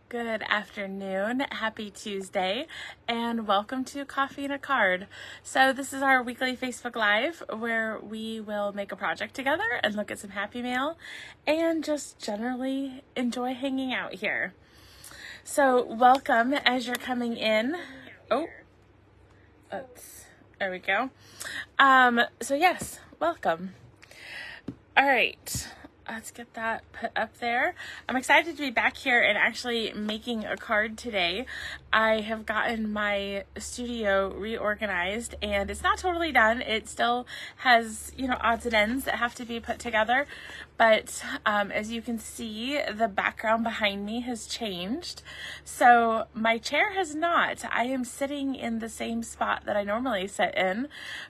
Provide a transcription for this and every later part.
Good afternoon, happy Tuesday, and welcome to Coffee and a Card. So this is our weekly Facebook Live where we will make a project together and look at some happy mail and just generally enjoy hanging out here. So welcome as you're coming in. There we go. So yes, welcome. All right. Let's get that put up there. I'm excited to be back here and actually making a card today. I have gotten my studio reorganized and it's not totally done. It still has, odds and ends that have to be put together. But as you can see, the background behind me has changed. So my chair has not. I am sitting in the same spot that I normally sit in,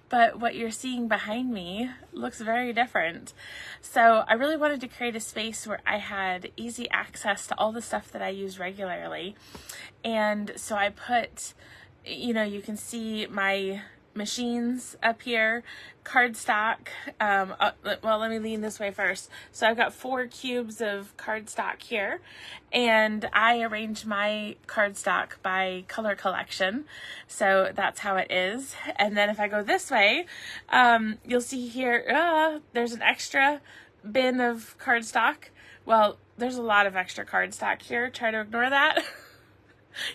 but what you're seeing behind me looks very different. So I really wanted to create a space where I had easy access to all the stuff that I use regularly. And so I put, you can see my machines up here, cardstock. Well, let me lean this way first. So I've got 4 cubes of cardstock here, and I arrange my cardstock by color collection. So that's how it is. And then if I go this way, you'll see here, there's an extra bin of cardstock. Well, there's a lot of extra cardstock here. Try to ignore that.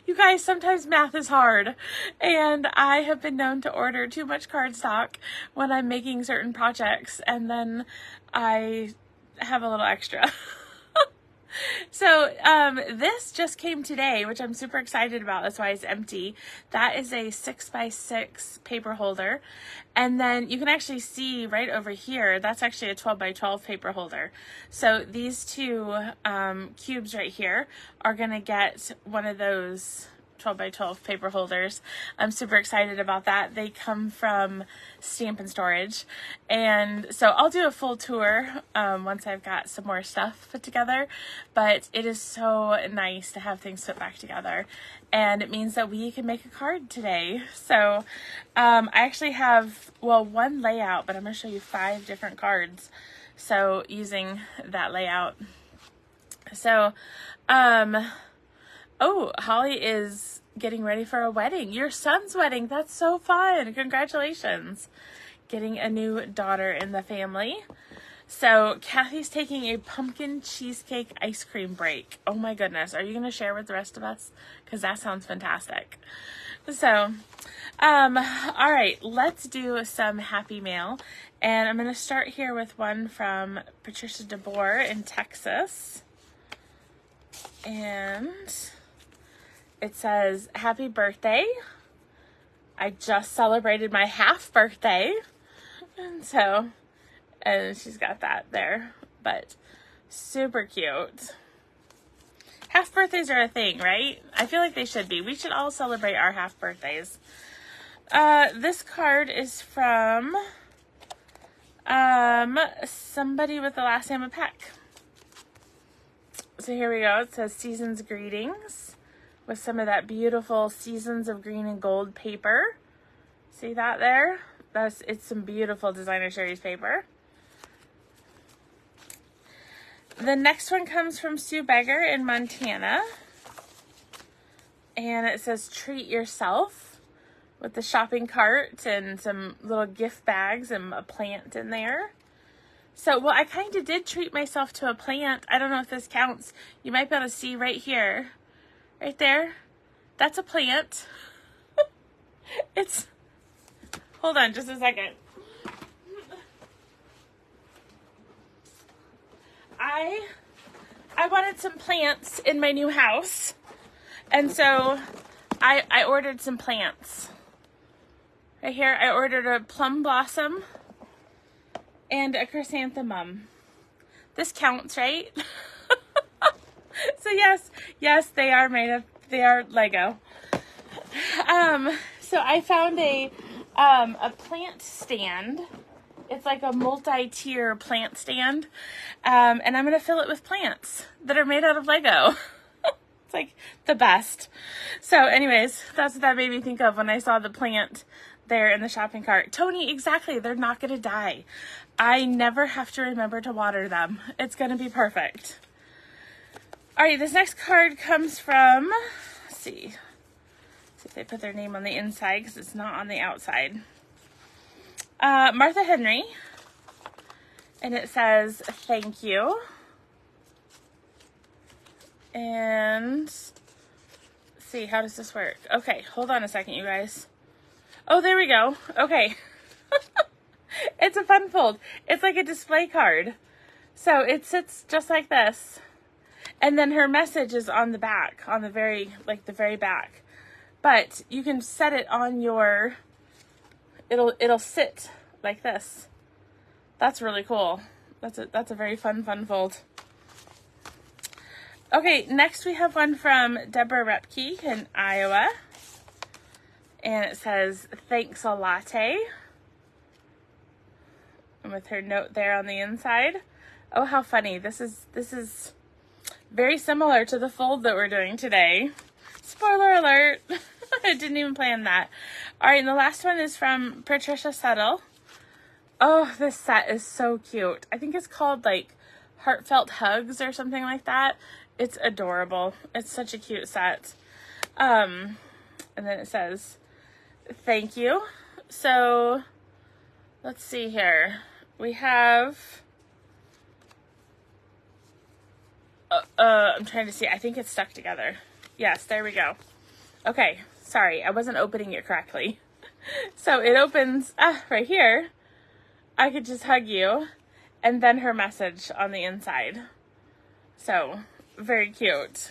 You guys, sometimes math is hard, and I have been known to order too much cardstock when I'm making certain projects, and then I have a little extra. So this just came today, which I'm super excited about. That's why it's empty. That is a 6x6 paper holder. And then you can actually see right over here, that's actually a 12x12 paper holder. So these 2 cubes right here are going to get one of those 12x12 paper holders. I'm super excited about that. They come from Stamp and Storage. And so I'll do a full tour once I've got some more stuff put together. But it is so nice to have things put back together. And it means that we can make a card today. So I actually have, one layout, but I'm going to show you 5 different cards. So using that layout. So, Holly is getting ready for a wedding. Your son's wedding. That's so fun. Congratulations. Getting a new daughter in the family. So Kathy's taking a pumpkin cheesecake ice cream break. Oh my goodness. Are you going to share with the rest of us? Because that sounds fantastic. So, all right, let's do some happy mail. And I'm going to start here with one from Patricia DeBoer in Texas. And it says, happy birthday. I just celebrated my half birthday. And she's got that there, but super cute. Half birthdays are a thing, right? I feel like they should be. We should all celebrate our half birthdays. This card is from somebody with the last name of Peck. So here we go. It says Seasons Greetings with some of that beautiful Seasons of Green and Gold paper. See that there? It's some beautiful designer series paper. The next one comes from Sue Beggar in Montana. And it says treat yourself with the shopping cart and some little gift bags and a plant in there. So, I kind of did treat myself to a plant. I don't know if this counts. You might be able to see right here. Right there. That's a plant. Hold on just a second. I wanted some plants in my new house. And so I ordered some plants. Right here, I ordered a plum blossom and a chrysanthemum. This counts, right? So yes, they are Lego. So I found a plant stand. It's like a multi-tier plant stand. And I'm going to fill it with plants that are made out of Lego. It's like the best. So anyways, that's what that made me think of when I saw the plant there in the shopping cart. Tony, exactly. They're not going to die. I never have to remember to water them. It's going to be perfect. All right, this next card comes from, let's see if they put their name on the inside because it's not on the outside. Martha Henry, and it says, thank you. And let's see, how does this work? Okay, hold on a second, you guys. Oh, there we go. Okay. It's a fun fold. It's like a display card. So it sits just like this. And then her message is on the back, on the very back. But you can set it on your, it'll sit like this. That's really cool. That's a very fun fold. Okay, next we have one from Deborah Repke in Iowa. And it says, thanks a latte. And with her note there on the inside. Oh, how funny. This is very similar to the fold that we're doing today. Spoiler alert. I didn't even plan that. All right, and the last one is from Patricia Settle. Oh, this set is so cute. I think it's called like Heartfelt Hugs or something like that. It's adorable. It's such a cute set. And then it says, thank you. So let's see here. We have, I'm trying to see. I think it's stuck together. Yes, there we go. Okay, sorry, I wasn't opening it correctly. So it opens right here. I could just hug you, and then her message on the inside. So very cute.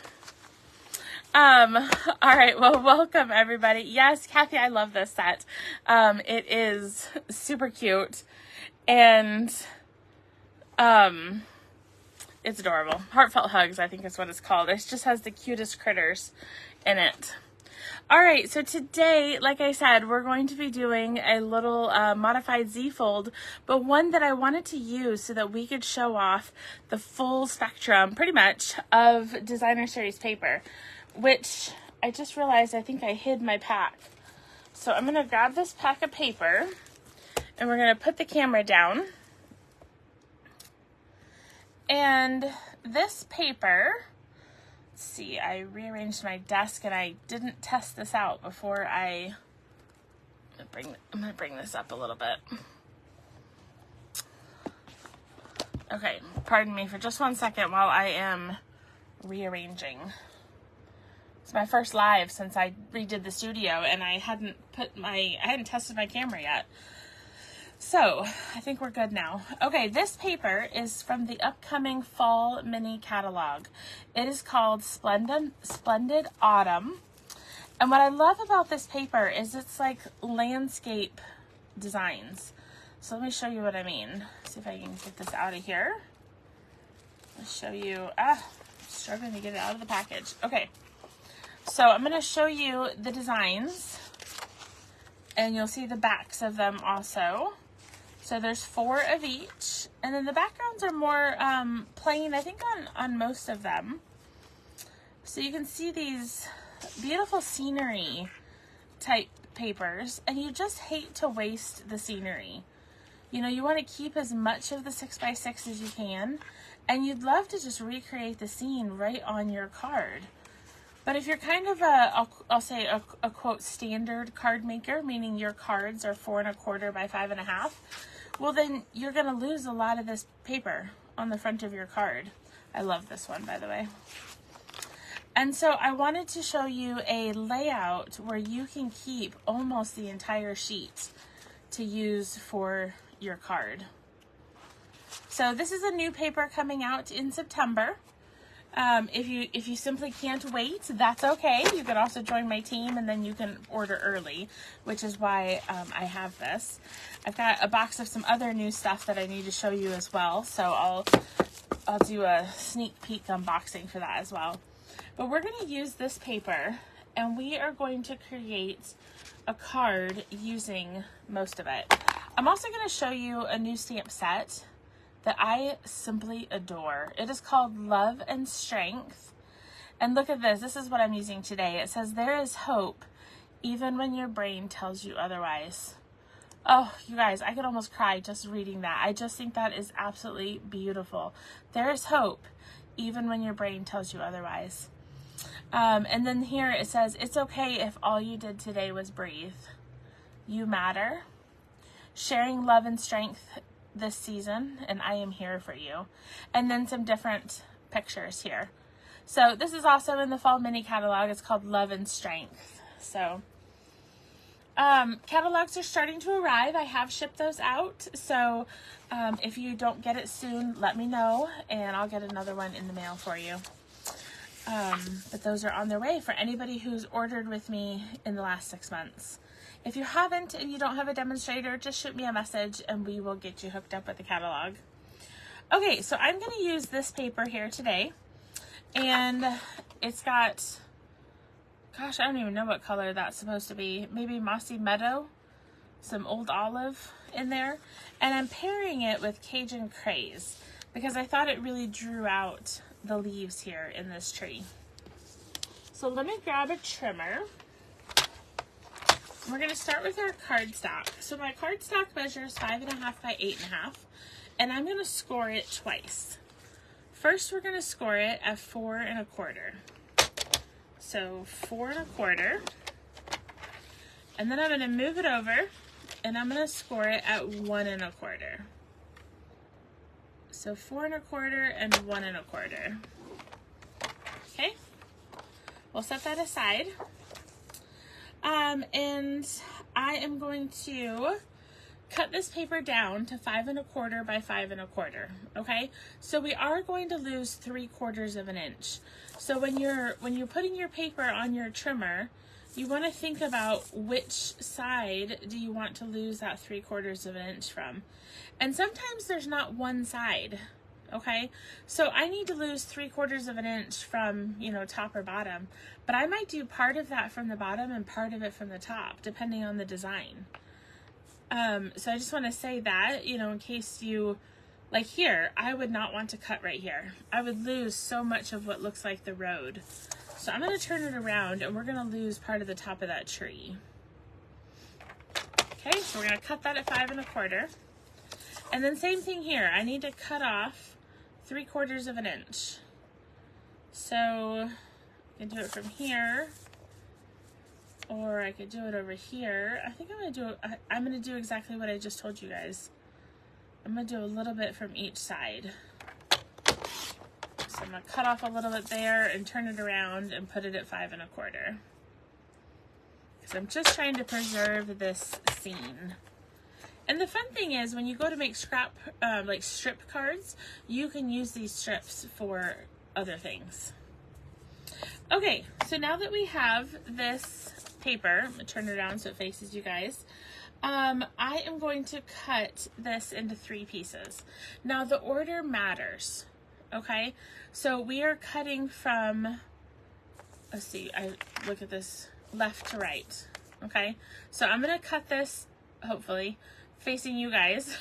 All right, well, welcome everybody. Yes, Kathy, I love this set. It is super cute, and it's adorable. Heartfelt Hugs, I think is what it's called. It just has the cutest critters in it. All right, so today, like I said, we're going to be doing a little modified Z-fold, but one that I wanted to use so that we could show off the full spectrum, pretty much, of Designer Series paper, which I just realized I think I hid my pack. So I'm going to grab this pack of paper, and we're going to put the camera down. And this paper, let's see, I rearranged my desk and I didn't test this out before I'm going to bring this up a little bit. Okay, pardon me for just one second while I am rearranging. It's my first live since I redid the studio and I hadn't tested my camera yet. So, I think we're good now. Okay, this paper is from the upcoming Fall Mini Catalog. It is called Splendid Autumn. And what I love about this paper is it's like landscape designs. So let me show you what I mean. See if I can get this out of here. I'll show you, struggling to get it out of the package. Okay, so I'm going to show you the designs and you'll see the backs of them also. So there's 4 of each, and then the backgrounds are more plain, I think, on most of them. So you can see these beautiful scenery type papers, and you just hate to waste the scenery. You know, you want to keep as much of the 6x6 as you can, and you'd love to just recreate the scene right on your card. But if you're kind of I'll say a quote standard card maker, meaning your cards are 4 1/4 by 5 1/2, well then you're gonna lose a lot of this paper on the front of your card. I love this one, by the way. And so I wanted to show you a layout where you can keep almost the entire sheet to use for your card. So this is a new paper coming out in September. If you simply can't wait, that's okay. You can also join my team and then you can order early, which is why I have this. I've got a box of some other new stuff that I need to show you as well, so I'll do a sneak peek unboxing for that as well. But we're going to use this paper and we are going to create a card using most of it. I'm also going to show you a new stamp set that I simply adore. It is called Love and Strength. And look at this. This is what I'm using today. It says, there is hope even when your brain tells you otherwise. Oh, you guys, I could almost cry just reading that. I just think that is absolutely beautiful. There is hope even when your brain tells you otherwise. And then here it says, it's okay if all you did today was breathe. You matter. Sharing love and strength this season, and I am here for you. And then some different pictures here. So this is also in the fall mini catalog. It's called Love and Strength. So catalogs are starting to arrive. I have shipped those out. So if you don't get it soon, let me know and I'll get another one in the mail for you. But those are on their way for anybody who's ordered with me in the last 6 months. If you haven't and you don't have a demonstrator, just shoot me a message and we will get you hooked up with the catalog. Okay, so I'm going to use this paper here today. And it's got, gosh, I don't even know what color that's supposed to be. Maybe mossy meadow, some old olive in there. And I'm pairing it with Cajun Craze because I thought it really drew out the leaves here in this tree. So let me grab a trimmer. We're going to start with our cardstock. So my cardstock measures 5.5 by 8.5, and I'm going to score it twice. First, we're going to score it at 4 1/4. So 4 1/4, and then I'm going to move it over, and I'm going to score it at 1 1/4. So 4 1/4 and 1 1/4. Okay, we'll set that aside. And I am going to cut this paper down to 5 1/4 by 5 1/4. Okay, so we are going to lose 3/4 of an inch. So when you're putting your paper on your trimmer, you want to think about which side do you want to lose that 3/4 of an inch from. And sometimes there's not one side. Okay, so I need to lose 3/4 of an inch from, you know, top or bottom, but I might do part of that from the bottom and part of it from the top, depending on the design. So I just want to say that, you know, in case you, like here, I would not want to cut right here. I would lose so much of what looks like the road. So I'm going to turn it around and we're going to lose part of the top of that tree. Okay, so we're going to cut that at 5 1/4. And then same thing here. I need to cut off 3/4 of an inch. So I can do it from here, or I could do it over here. I think I'm gonna do exactly what I just told you guys. I'm gonna do a little bit from each side. So I'm gonna cut off a little bit there and turn it around and put it at 5 1/4. Because I'm just trying to preserve this scene. And the fun thing is, when you go to make like strip cards, you can use these strips for other things. Okay, so now that we have this paper, I'm going to turn it around so it faces you guys. I am going to cut this into 3 pieces. Now the order matters, okay? So we are cutting from, let's see, I look at this left to right, okay? So I'm going to cut this, hopefully, facing you guys.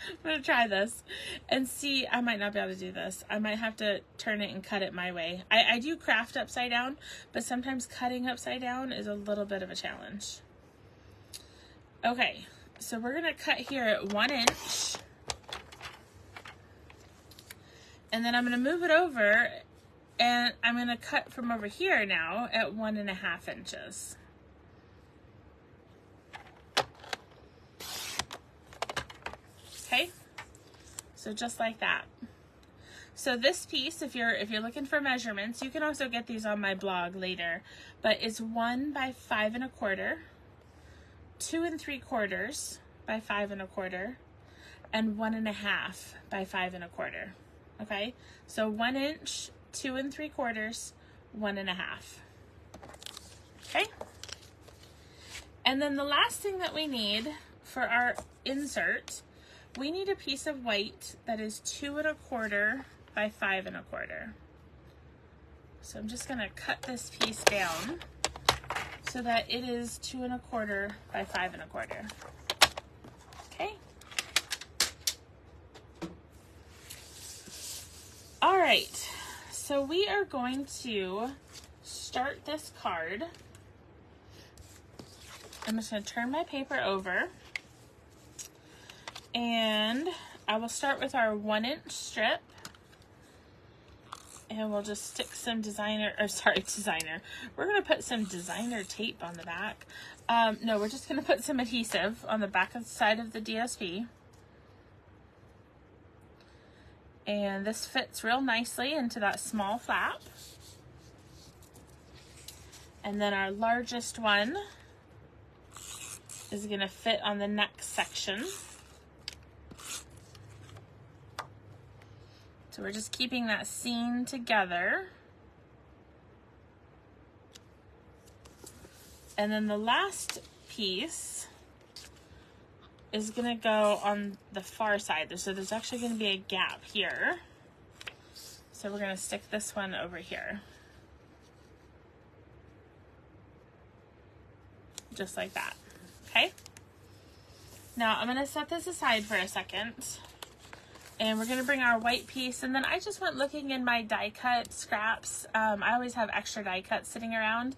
I'm going to try this and see. I might not be able to do this. I might have to turn it and cut it my way. I do craft upside down, but sometimes cutting upside down is a little bit of a challenge. Okay, so we're going to cut here at 1 inch. And then I'm going to move it over and I'm going to cut from over here now at 1.5 inches. Okay, so just like that. So this piece, if you're looking for measurements, you can also get these on my blog later, but it's 1 by 5 1/4, 2 3/4 by 5 1/4, and 1.5 by 5 1/4. Okay, so 1 inch, 2 3/4, 1.5. Okay, and then the last thing that we need for our insert, we need a piece of white that is 2 1/4 by 5 1/4. So I'm just going to cut this piece down so that it is 2 1/4 by 5 1/4. Okay. All right. So we are going to start this card. I'm just going to turn my paper over. And I will start with our 1 inch strip. And we'll just stick some designer. We're going to put some designer tape on the back. No, we're just going to put some adhesive on the back of the side of the DSP. And this fits real nicely into that small flap. And then our largest one is going to fit on the next section. So we're just keeping that seam together. And then the last piece is going to go on the far side. So there's actually going to be a gap here. So we're going to stick this one over here. Just like that. Okay? Now I'm going to set this aside for a second. And we're going to bring our white piece, and then I just went looking in my die cut scraps. I always have extra die cuts sitting around,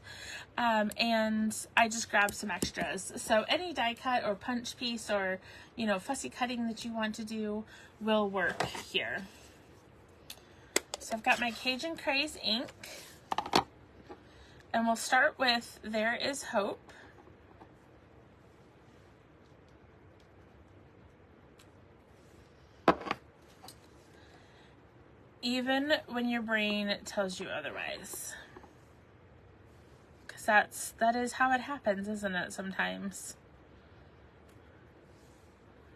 and I just grabbed some extras. So any die cut or punch piece or, you know, fussy cutting that you want to do will work here. So I've got my Cajun Craze ink, and we'll start with There Is Hope. Even when your brain tells you otherwise. Because that is how it happens, isn't it, sometimes?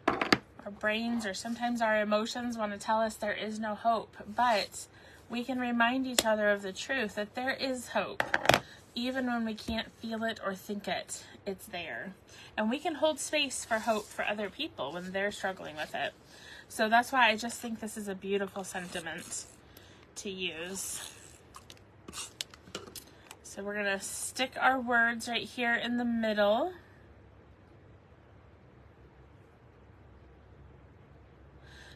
Our brains or sometimes our emotions want to tell us there is no hope, but we can remind each other of the truth that there is hope. Even when we can't feel it or think it, it's there. And we can hold space for hope for other people when they're struggling with it. So that's why I just think this is a beautiful sentiment to use. So we're going to stick our words right here in the middle.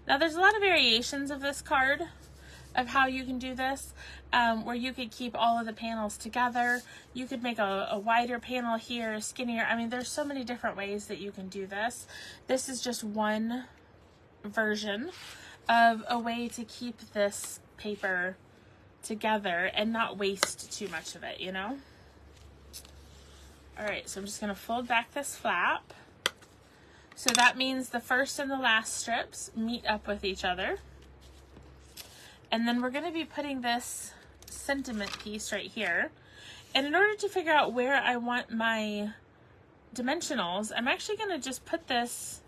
Now there's a lot of variations of this card, of how you can do this, where you could keep all of the panels together. You could make a wider panel here, skinnier. I mean, there's so many different ways that you can do this. This is just one version of a way to keep this paper together and not waste too much of it, you know? All right, so I'm just gonna fold back this flap. So that means the first and the last strips meet up with each other. And then we're gonna be putting this sentiment piece right here. And in order to figure out where I want my dimensionals, I'm actually gonna just put this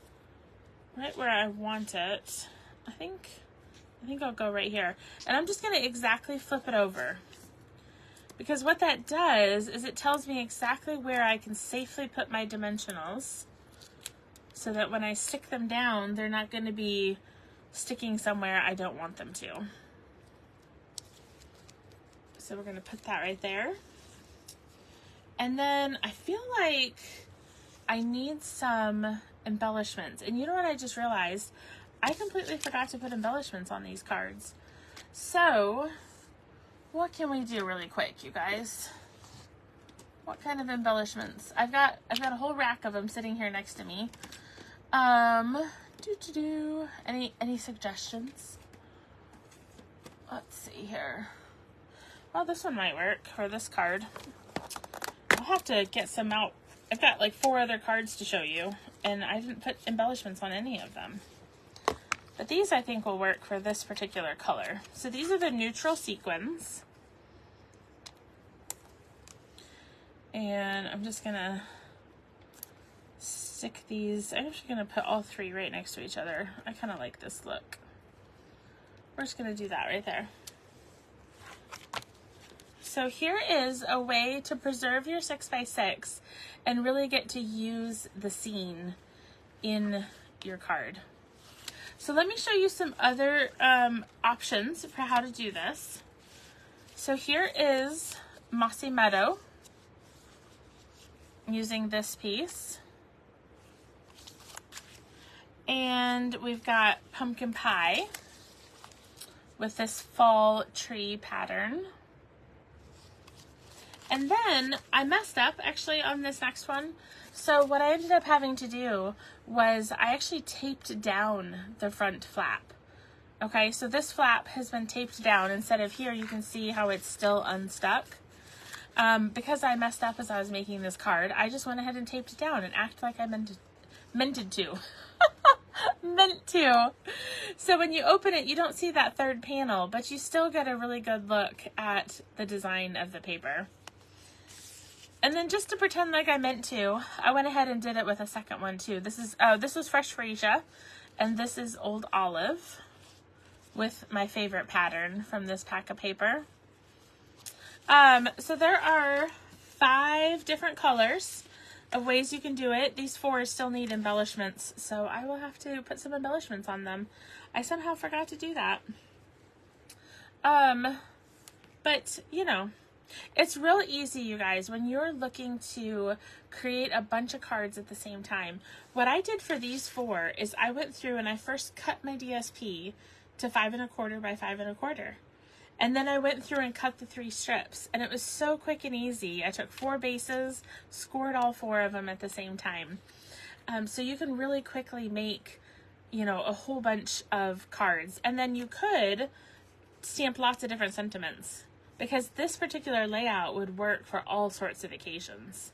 right where I want it. I think I'll go right here. And I'm just gonna exactly flip it over. Because what that does is it tells me exactly where I can safely put my dimensionals, so that when I stick them down, they're not gonna be sticking somewhere I don't want them to. So we're gonna put that right there. And then I feel like I need some embellishments. And you know what I just realized? I completely forgot to put embellishments on these cards. So what can we do really quick, you guys? What kind of embellishments? I've got a whole rack of them sitting here next to me. Any suggestions? Let's see here. Well, this one might work, or this card. I'll have to get some out. I've got like 4 other cards to show you, and I didn't put embellishments on any of them. But these I think will work for this particular color. So these are the neutral sequins. And I'm just gonna stick these. I'm actually gonna put all 3 right next to each other. I kind of like this look. We're just gonna do that right there. So here is a way to preserve your 6x6 and really get to use the scene in your card. So let me show you some other options for how to do this. So here is Mossy Meadow, using this piece. And we've got Pumpkin Pie with this fall tree pattern. And then I messed up actually on this next one. So what I ended up having to do was I actually taped down the front flap Okay, so this flap has been taped down. Instead of here, you can see how it's still unstuck. Because I messed up as I was making this card, I just went ahead and taped it down and acted like I meant to. Meant to. So when you open it, you don't see that third panel, but you still get a really good look at the design of the paper. And then just to pretend like I meant to, I went ahead and did it with a second one too. This was Fresh Freesia, and this is Old Olive with my favorite pattern from this pack of paper. So there are 5 different colors of ways you can do it. These 4 still need embellishments, so I will have to put some embellishments on them. I somehow forgot to do that. But you know, it's real easy, you guys, when you're looking to create a bunch of cards at the same time. What I did for these 4 is I went through and I first cut my DSP to 5 1/4 by 5 1/4. And then I went through and cut the 3 strips, and it was so quick and easy. I took 4 bases, scored all 4 of them at the same time. So you can really quickly make, you know, a whole bunch of cards. And then you could stamp lots of different sentiments, because this particular layout would work for all sorts of occasions.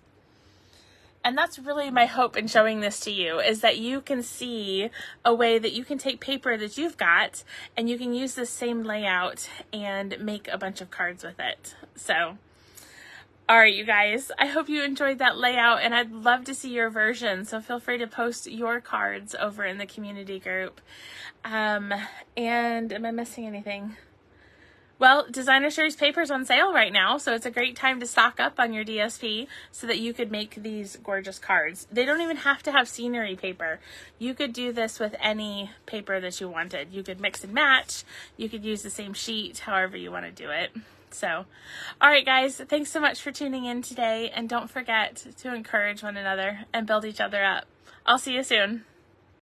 And that's really my hope in showing this to you, is that you can see a way that you can take paper that you've got and you can use the same layout and make a bunch of cards with it. So, all right, you guys, I hope you enjoyed that layout, and I'd love to see your version. So feel free to post your cards over in the community group. And am I missing anything? Well, Designer Series paper is on sale right now, so it's a great time to stock up on your DSP so that you could make these gorgeous cards. They don't even have to have scenery paper. You could do this with any paper that you wanted. You could mix and match. You could use the same sheet, however you want to do it. So, all right, guys, thanks so much for tuning in today, and don't forget to encourage one another and build each other up. I'll see you soon.